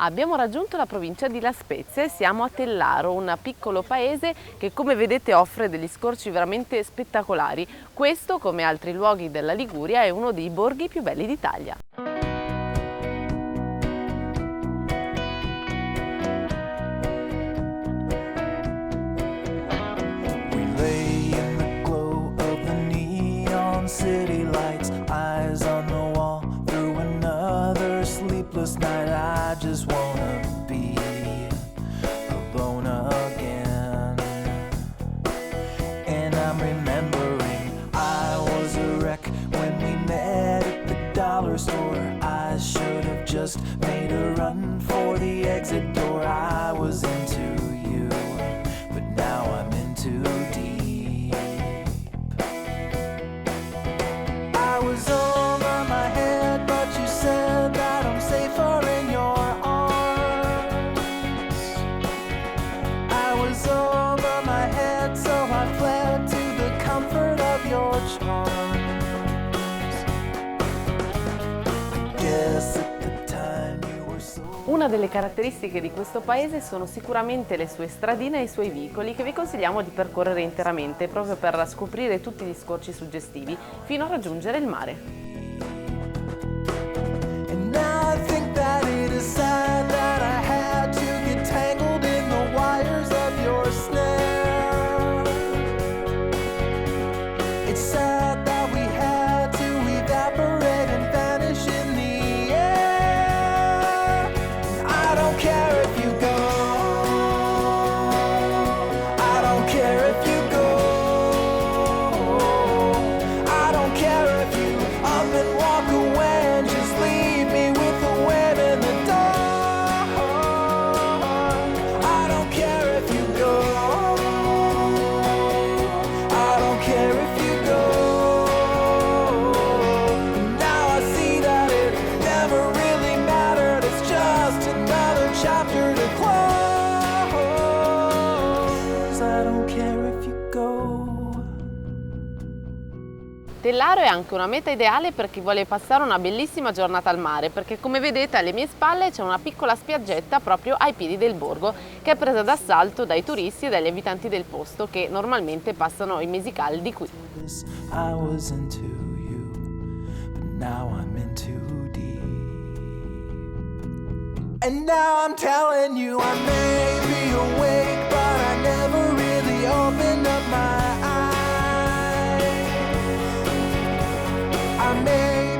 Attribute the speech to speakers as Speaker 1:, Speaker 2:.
Speaker 1: Abbiamo raggiunto la provincia di La Spezia e siamo a Tellaro, un piccolo paese che, come vedete, offre degli scorci veramente spettacolari. Questo, come altri luoghi della Liguria, è uno dei borghi più belli d'Italia.
Speaker 2: City lights, eyes on the wall through another sleepless night. I just wanna be alone again. And I'm remembering I was a wreck when we met at the dollar store. I should have just made a run for the exit door. I was into you, but now I'm in too deep. I was over my head, but you said that I'm safer in your arms. I was over my head, so I fled to the comfort of your charms. Guess at the time you were so...
Speaker 1: Una delle caratteristiche di questo paese sono sicuramente le sue stradine e i suoi vicoli, che vi consigliamo di percorrere interamente proprio per scoprire tutti gli scorci suggestivi fino a raggiungere il mare.
Speaker 2: And now I think that it is sad that I had to get tangled in the wires of your snare. It's sad that we had to evaporate and vanish in the air. I don't care if you go. I don't care if you go. I don't care if you up and walk away and just leave me with a wave in the door. I don't care if you go. I don't care if you go. Now I see that it never really mattered. It's just another chapter to close. I don't care if you go.
Speaker 1: Tellaro è anche una meta ideale per chi vuole passare una bellissima giornata al mare, perché come vedete alle mie spalle c'è una piccola spiaggetta proprio ai piedi del borgo, che è presa d'assalto dai turisti e dagli abitanti del posto che normalmente passano i mesi caldi qui.
Speaker 2: I was into you, but now I'm in too deep. And now I'm telling you I may be awake, but I never really opened up my eyes. I may